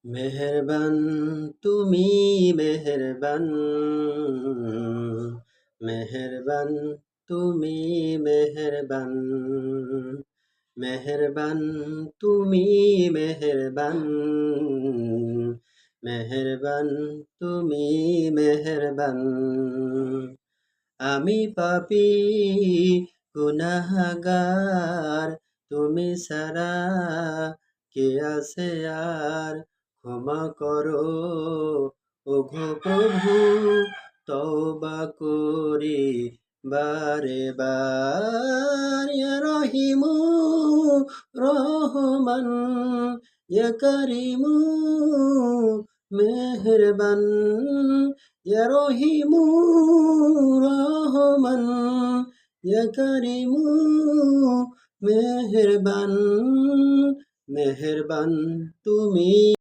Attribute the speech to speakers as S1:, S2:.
S1: মেহেরবান তুমি মেহেরবান, মেহেরবান তুমি মেহেরবান, মেহেরবান তুমি মেহেরবান, মেহেরবান তুমি মেহেরবান। আমি পাপী গুনাহগার, তুমি ছাড়া কে আছে আর? ক্ষমা করো ওগো প্রভু, তওবা করি বারে বার। ইয়া রহিমু রহমান, ইয়া করিমু মেহেরবান, ইয়া রহিমু রহমান, ইয়া করিমু মেহেরবান, মেহেরবান তুমি।